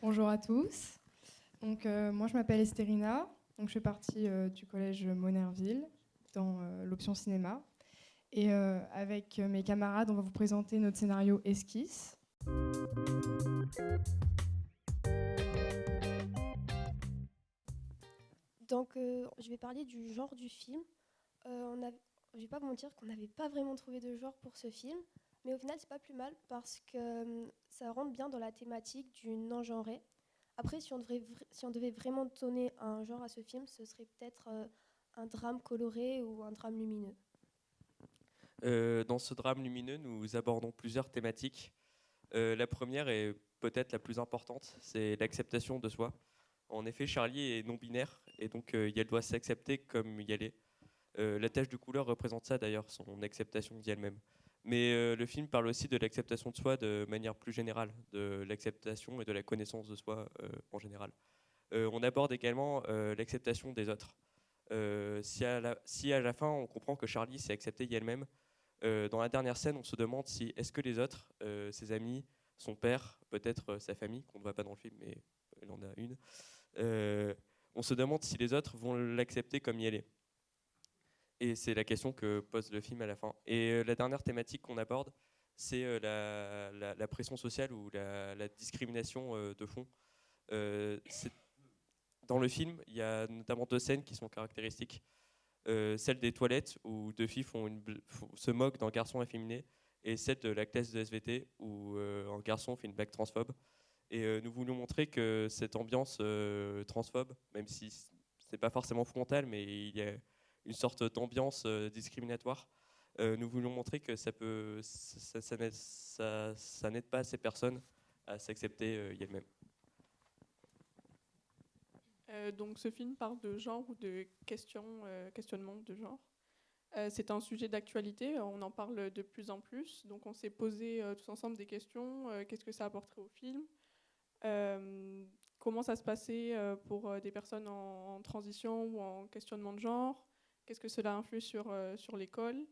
Bonjour à tous. Donc, moi, je m'appelle Estérina. Donc, je fais partie du collège Monerville dans l'option cinéma. Et avec mes camarades, on va vous présenter notre scénario Esquisse. Donc, je vais parler du genre du film. Je vais pas vous mentir qu'on n'avait pas vraiment trouvé de genre pour ce film, mais au final, c'est pas plus mal parce que ça rentre bien dans la thématique du non-genré. Après, si on devait vraiment donner un genre à ce film, ce serait peut-être un drame coloré ou un drame lumineux. Dans ce drame lumineux, nous abordons plusieurs thématiques. La première est peut-être la plus importante, c'est l'acceptation de soi. En effet, Charlie est non-binaire et donc elle doit s'accepter comme elle est. La tache de couleur représente ça d'ailleurs, son acceptation d'elle-même. Mais le film parle aussi de l'acceptation de soi de manière plus générale, de l'acceptation et de la connaissance de soi en général. On aborde également l'acceptation des autres. Si à la fin on comprend que Charlie s'est acceptée elle-même, dans la dernière scène, on se demande si est-ce que les autres, ses amis, son père, peut-être sa famille, qu'on ne voit pas dans le film, mais il en a une, on se demande si les autres vont l'accepter comme elle est. Et c'est la question que pose le film à la fin. Et la dernière thématique qu'on aborde, c'est la pression sociale ou la discrimination de fond. Dans le film, il y a notamment deux scènes qui sont caractéristiques. Celle des toilettes où deux filles se moquent d'un garçon efféminé, et celle de la classe de SVT où un garçon fait une blague transphobe. Et nous voulions montrer que cette ambiance transphobe, même si c'est pas forcément frontal, mais il y a une sorte d'ambiance discriminatoire, nous voulions montrer que ça n'aide pas ces personnes à s'accepter elles-mêmes. Donc ce film parle de genre ou de questionnement de genre. C'est un sujet d'actualité, on en parle de plus en plus. Donc on s'est posé tous ensemble des questions. Qu'est-ce que ça apporterait au film? Comment ça se passait pour des personnes en transition ou en questionnement de genre? Qu'est-ce que cela influe sur l'école?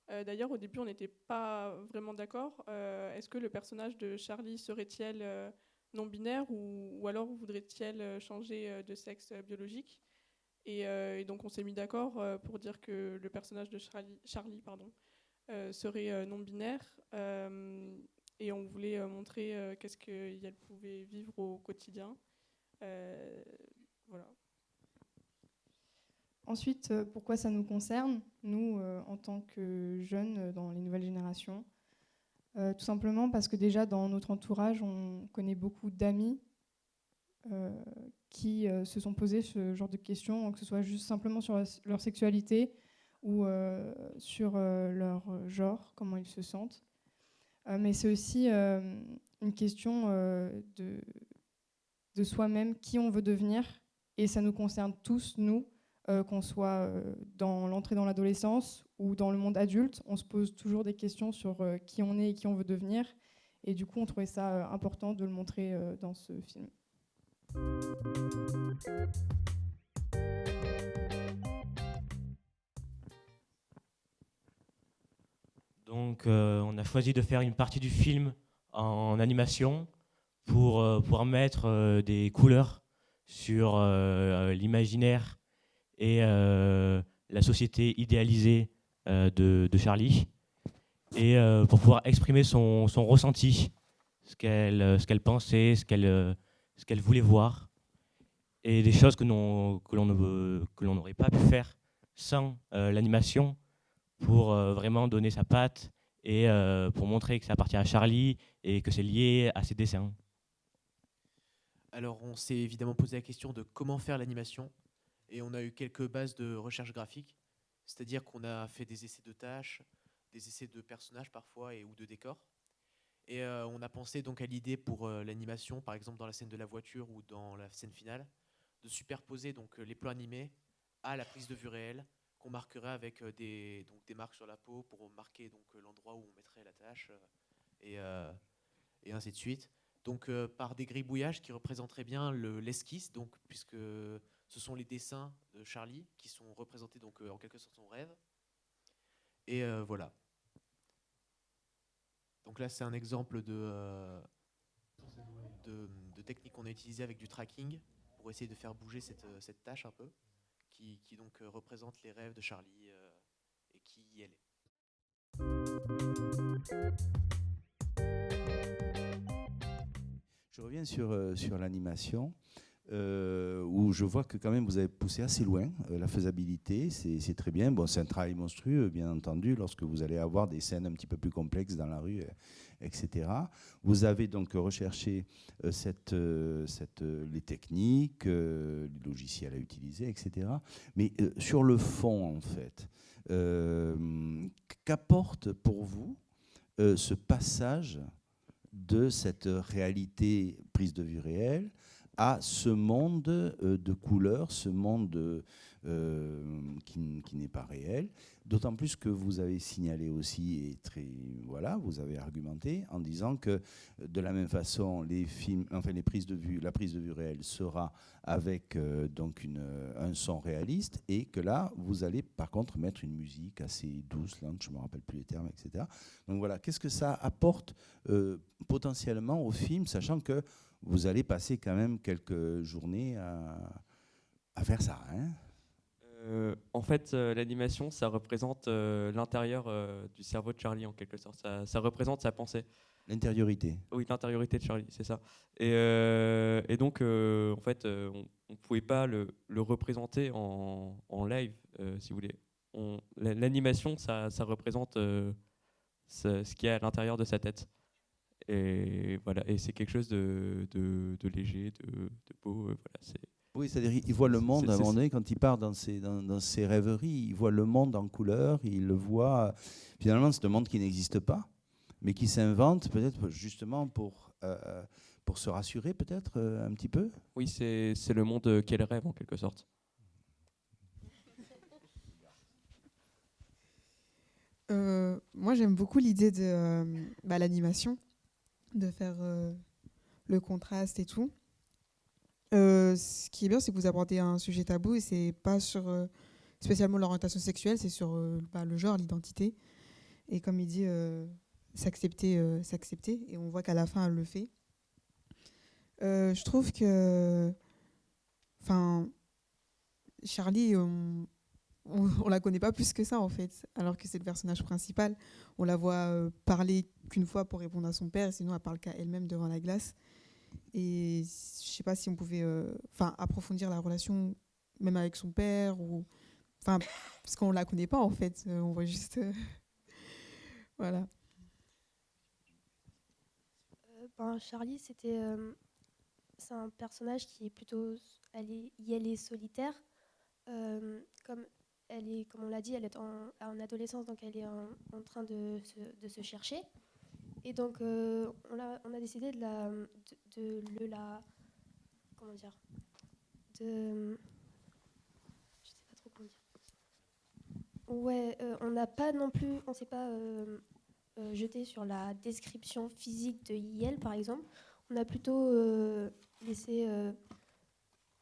D'ailleurs, au début, on n'était pas vraiment d'accord. Est-ce que le personnage de Charlie serait-il non-binaire ou alors voudrait-il changer de sexe biologique? Et donc, on s'est mis d'accord pour dire que le personnage de Charlie serait non-binaire. Et on voulait montrer qu'est-ce qu'elle pouvait vivre au quotidien. Voilà. Ensuite, pourquoi ça nous concerne, nous, en tant que jeunes dans les nouvelles générations? Tout simplement parce que déjà, dans notre entourage, on connaît beaucoup d'amis qui se sont posés ce genre de questions, que ce soit juste simplement sur leur sexualité ou sur leur genre, comment ils se sentent. Mais c'est aussi une question de soi-même, qui on veut devenir. Et ça nous concerne tous, nous, qu'on soit dans l'entrée dans l'adolescence ou dans le monde adulte. On se pose toujours des questions sur qui on est et qui on veut devenir. Et du coup, on trouvait ça important de le montrer dans ce film. Donc, on a choisi de faire une partie du film en animation pour pouvoir mettre des couleurs sur l'imaginaire et la société idéalisée de Charlie, et pour pouvoir exprimer son ressenti, ce qu'elle pensait, ce qu'elle voulait voir, et des choses que l'on n'aurait pas pu faire sans l'animation, pour vraiment donner sa patte et pour montrer que ça appartient à Charlie et que c'est lié à ses dessins. Alors, on s'est évidemment posé la question de comment faire l'animation, et on a eu quelques bases de recherche graphique, c'est-à-dire qu'on a fait des essais de tâches, des essais de personnages parfois ou de décors, et on a pensé donc à l'idée pour l'animation, par exemple dans la scène de la voiture ou dans la scène finale, de superposer donc les plans animés à la prise de vue réelle, qu'on marquerait avec des marques sur la peau pour marquer l'endroit où on mettrait la tâche, et, euh, et ainsi de suite. Donc par des gribouillages qui représenteraient bien l'esquisse, donc, puisque ce sont les dessins de Charlie qui sont représentés donc, en quelque sorte son rêve. Et voilà. Donc là, c'est un exemple de techniques qu'on a utilisées avec du tracking pour essayer de faire bouger cette tâche un peu, qui donc représente les rêves de Charlie et qui elle est. Je reviens sur l'animation, où je vois que quand même vous avez poussé assez loin la faisabilité, c'est très bien. Bon, c'est un travail monstrueux, bien entendu, lorsque vous allez avoir des scènes un petit peu plus complexes dans la rue, etc. Vous avez donc recherché les techniques, les logiciels à utiliser, etc. Mais sur le fond, en fait, qu'apporte pour vous ce passage de cette réalité prise de vue réelle à ce monde de couleurs, ce monde qui n'est pas réel, d'autant plus que vous avez signalé aussi, et vous avez argumenté en disant que de la même façon, la prise de vue réelle sera avec donc un son réaliste, et que là, vous allez par contre mettre une musique assez douce, lente, je ne me rappelle plus les termes, etc. Donc voilà, qu'est-ce que ça apporte potentiellement au film, sachant que vous allez passer quand même quelques journées à faire ça, hein? En fait, l'animation, ça représente l'intérieur du cerveau de Charlie, en quelque sorte. Ça représente sa pensée. L'intériorité. Oui, l'intériorité de Charlie, c'est ça. Et donc, en fait, on ne pouvait pas le représenter en live, si vous voulez. L'animation, ça représente ce qu'il y a à l'intérieur de sa tête. Et voilà, et c'est quelque chose de léger, de beau. Voilà, oui, c'est-à-dire il voit le monde à un moment donné, quand il part dans ses rêveries, il voit le monde en couleur, il le voit. Finalement, c'est un monde qui n'existe pas, mais qui s'invente peut-être justement pour se rassurer, peut-être un petit peu. Oui, c'est le monde qu'elle rêve en quelque sorte. Moi, j'aime beaucoup l'idée de l'animation, de faire le contraste et tout. Ce qui est bien, c'est que vous abordez un sujet tabou, et c'est pas sur spécialement l'orientation sexuelle, c'est sur le genre, l'identité. Et comme il dit, s'accepter, et on voit qu'à la fin, elle le fait. Je trouve que Charlie, on la connaît pas plus que ça, en fait, alors que c'est le personnage principal. On la voit parler qu'une fois pour répondre à son père, sinon elle parle qu'à elle-même devant la glace. Et je sais pas si on pouvait approfondir la relation même avec son père, parce qu'on la connaît pas, en fait, on voit juste voilà. Charlie, c'est un personnage qui est plutôt, elle est solitaire, comme on l'a dit, elle est en adolescence, donc elle est en train de se chercher. Et donc, on a décidé de la comment dire, je sais pas trop comment dire. Ouais, on s'est pas jeté sur la description physique de Yel, par exemple. On a plutôt laissé,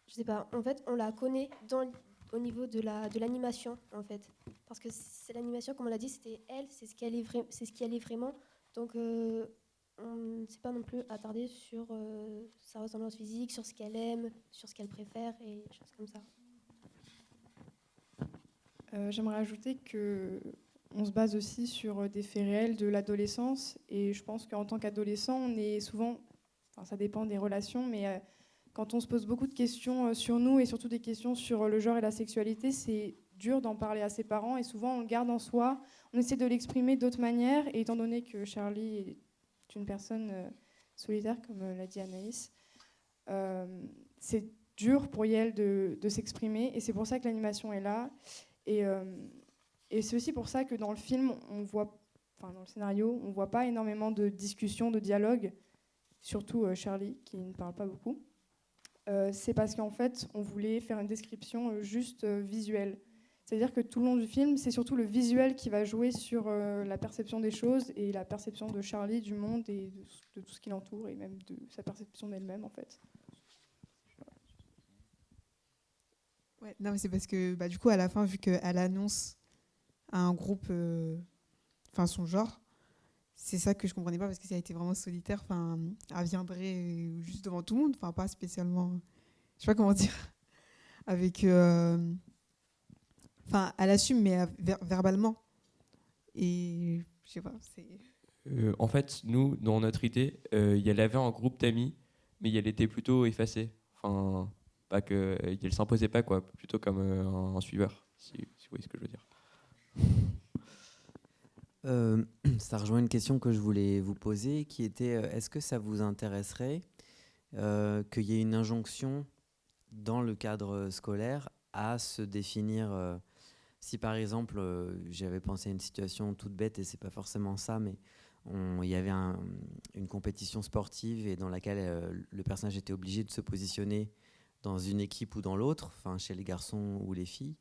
je sais pas. En fait, on la connaît au niveau de l'animation, en fait, parce que c'est l'animation, comme on l'a dit, c'était elle, c'est ce qu'elle est vraiment. Donc, on ne s'est pas non plus attardé sur sa ressemblance physique, sur ce qu'elle aime, sur ce qu'elle préfère et des choses comme ça. J'aimerais ajouter qu'on se base aussi sur des faits réels de l'adolescence. Et je pense qu'en tant qu'adolescent, on est souvent, ça dépend des relations, mais quand on se pose beaucoup de questions sur nous, et surtout des questions sur le genre et la sexualité, c'est dur d'en parler à ses parents, et souvent on le garde en soi, on essaie de l'exprimer d'autres manières, et étant donné que Charlie est une personne solitaire, comme l'a dit Anaïs, c'est dur pour Yael de s'exprimer, et c'est pour ça que l'animation est là, et c'est aussi pour ça que dans le film, dans le scénario, on ne voit pas énormément de discussions, de dialogues, surtout Charlie, qui ne parle pas beaucoup. C'est parce qu'en fait, on voulait faire une description juste visuelle. C'est-à-dire que tout le long du film, c'est surtout le visuel qui va jouer sur la perception des choses et la perception de Charlie, du monde et de tout ce qui l'entoure, et même de sa perception d'elle-même, en fait. Ouais, non, mais c'est parce que du coup, à la fin, vu qu'elle annonce à un groupe son genre, c'est ça que je comprenais pas parce que ça a été vraiment solitaire. Enfin, elle viendrait juste devant tout le monde. Enfin, pas spécialement. Je sais pas comment dire. Avec. Enfin, elle assume, mais verbalement. Et je sais pas. En fait, nous, dans notre idée, elle avait un groupe d'amis, mais elle était plutôt effacée. Enfin, pas que elle s'imposait pas, quoi, plutôt comme un suiveur, si vous voyez ce que je veux dire. Ça rejoint une question que je voulais vous poser, qui était est-ce que ça vous intéresserait qu'il y ait une injonction dans le cadre scolaire à se définir si par exemple, j'avais pensé à une situation toute bête et c'est pas forcément ça, mais il y avait une compétition sportive et dans laquelle le personnage était obligé de se positionner dans une équipe ou dans l'autre, enfin chez les garçons ou les filles.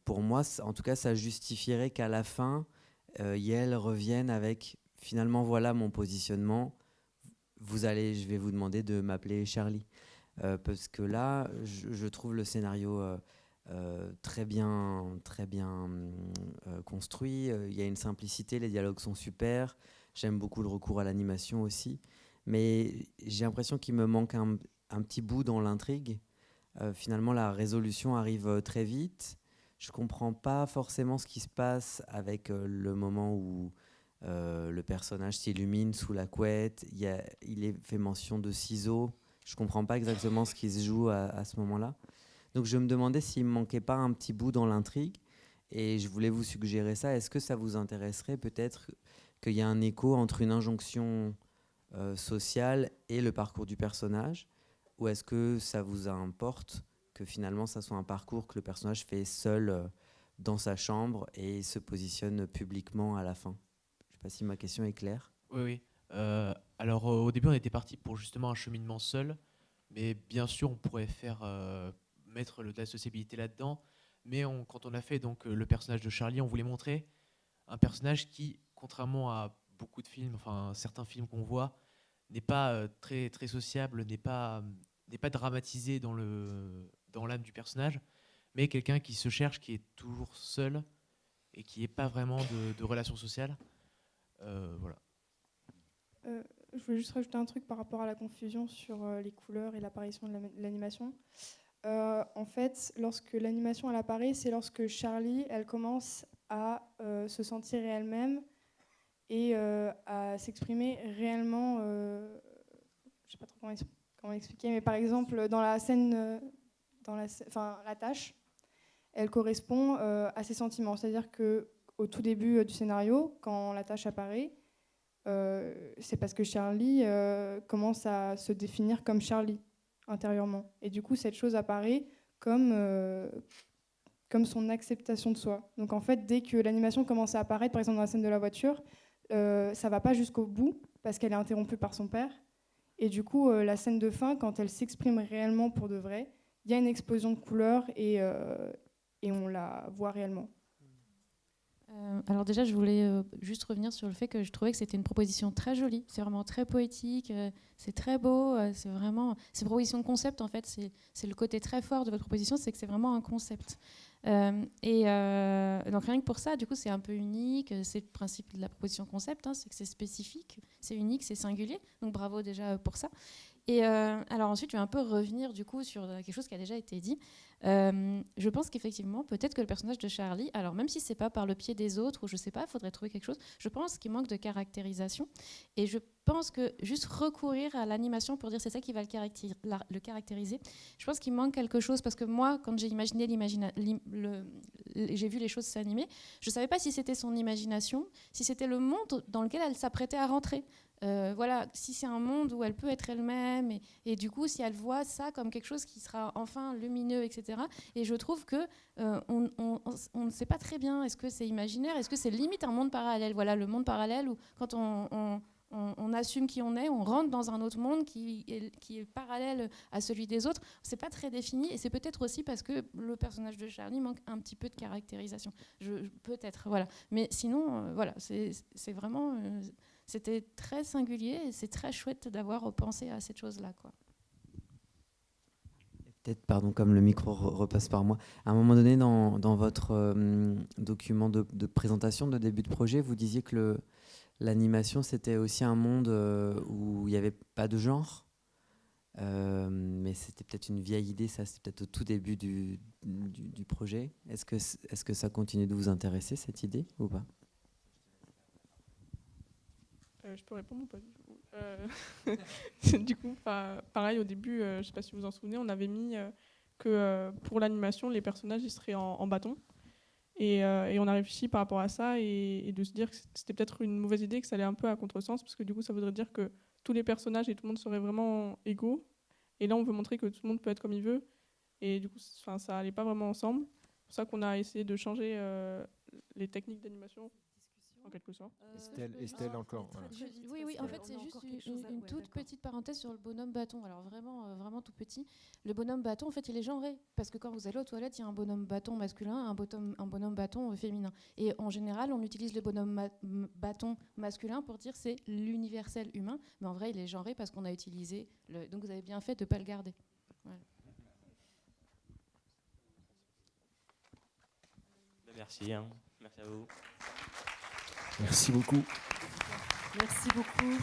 Pour moi, en tout cas, ça justifierait qu'à la fin, Yael revienne avec finalement voilà mon positionnement. Je vais vous demander de m'appeler Charlie, parce que là, je trouve le scénario très bien construit. Il y a une simplicité, les dialogues sont super. J'aime beaucoup le recours à l'animation aussi, mais j'ai l'impression qu'il me manque un petit bout dans l'intrigue. Finalement, la résolution arrive très vite. Je comprends pas forcément ce qui se passe avec le moment où le personnage s'illumine sous la couette. Il est fait mention de ciseaux. Je comprends pas exactement ce qui se joue à ce moment-là. Donc je me demandais s'il me manquait pas un petit bout dans l'intrigue. Et je voulais vous suggérer ça. Est-ce que ça vous intéresserait peut-être qu'il y ait un écho entre une injonction sociale et le parcours du personnage? Ou est-ce que ça vous importe que finalement ça soit un parcours que le personnage fait seul dans sa chambre et se positionne publiquement à la fin? Je ne sais pas si ma question est claire. Oui, oui. Alors au début on était parti pour justement un cheminement seul, mais bien sûr on pourrait mettre de la sociabilité là-dedans, mais quand on a fait donc le personnage de Charlie, on voulait montrer un personnage qui, contrairement à beaucoup de films, enfin certains films qu'on voit, n'est pas très, très sociable, n'est pas dramatisé dans l'âme du personnage, mais quelqu'un qui se cherche, qui est toujours seul et qui n'est pas vraiment de relations sociales. Voilà. Je voulais juste rajouter un truc par rapport à la confusion sur les couleurs et l'apparition de l'animation. En fait, lorsque l'animation elle apparaît, c'est lorsque Charlie elle commence à se sentir elle-même et à s'exprimer réellement. Je sais pas trop comment expliquer, mais par exemple dans la scène, la tâche, elle correspond à ses sentiments. C'est-à-dire que au tout début du scénario, quand la tâche apparaît, c'est parce que Charlie commence à se définir comme Charlie intérieurement. Et du coup, cette chose apparaît comme son acceptation de soi. Donc en fait, dès que l'animation commence à apparaître, par exemple dans la scène de la voiture, ça va pas jusqu'au bout parce qu'elle est interrompue par son père. Et du coup, la scène de fin, quand elle s'exprime réellement pour de vrai, il y a une explosion de couleurs et on la voit réellement. Alors déjà, je voulais juste revenir sur le fait que je trouvais que c'était une proposition très jolie. C'est vraiment très poétique, c'est très beau. C'est une proposition de concept, en fait. C'est le côté très fort de votre proposition, c'est que c'est vraiment un concept. Donc rien que pour ça, du coup, c'est un peu unique. C'est le principe de la proposition concept, hein, c'est que c'est spécifique, c'est unique, c'est singulier. Donc bravo déjà pour ça. Et alors ensuite, je vais un peu revenir du coup sur quelque chose qui a déjà été dit. Je pense qu'effectivement, peut-être que le personnage de Charlie, alors même si c'est pas par le pied des autres ou je sais pas, il faudrait trouver quelque chose. Je pense qu'il manque de caractérisation et je pense que juste recourir à l'animation pour dire c'est ça qui va le caractériser. Je pense qu'il manque quelque chose parce que moi, quand j'ai imaginé j'ai vu les choses s'animer, je savais pas si c'était son imagination, si c'était le monde dans lequel elle s'apprêtait à rentrer. Voilà, si c'est un monde où elle peut être elle-même et du coup si elle voit ça comme quelque chose qui sera enfin lumineux, etc. Et je trouve que on ne sait pas très bien, est-ce que c'est imaginaire, est-ce que c'est limite un monde parallèle, voilà, le monde parallèle où quand on assume qui on est, on rentre dans un autre monde qui est parallèle à celui des autres. C'est pas très défini et c'est peut-être aussi parce que le personnage de Charlie manque un petit peu de caractérisation. Peut-être, voilà. Mais sinon, voilà, c'est vraiment... C'était très singulier et c'est très chouette d'avoir pensé à cette chose-là, quoi. Peut-être, pardon, comme le micro repasse par moi. À un moment donné, dans votre document de présentation de début de projet, vous disiez que l'animation, c'était aussi un monde où il n'y avait pas de genre. Mais c'était peut-être une vieille idée, ça, c'était peut-être au tout début du projet. Est-ce que ça continue de vous intéresser, cette idée, ou pas? Je peux répondre ou pas du coup. Du coup, pareil, au début, je ne sais pas si vous vous en souvenez, on avait mis que pour l'animation, les personnages ils seraient en bâton. Et on a réfléchi par rapport à ça et de se dire que c'était peut-être une mauvaise idée, que ça allait un peu à contresens, parce que du coup, ça voudrait dire que tous les personnages et tout le monde seraient vraiment égaux. Et là, on veut montrer que tout le monde peut être comme il veut. Et du coup, ça n'allait pas vraiment ensemble. C'est pour ça qu'on a essayé de changer les techniques d'animation, en quelque sorte. Estelle encore. Voilà. Oui, en fait, c'est juste une toute petite parenthèse sur le bonhomme bâton. Alors vraiment, vraiment tout petit. Le bonhomme bâton, en fait, il est genré. Parce que quand vous allez aux toilettes, il y a un bonhomme bâton masculin, un bonhomme bâton féminin. Et en général, on utilise le bonhomme bâton masculin pour dire c'est l'universel humain. Mais en vrai, il est genré parce qu'on a utilisé le... Donc vous avez bien fait de ne pas le garder. Voilà. Merci, hein. Merci à vous. Merci beaucoup. Merci beaucoup.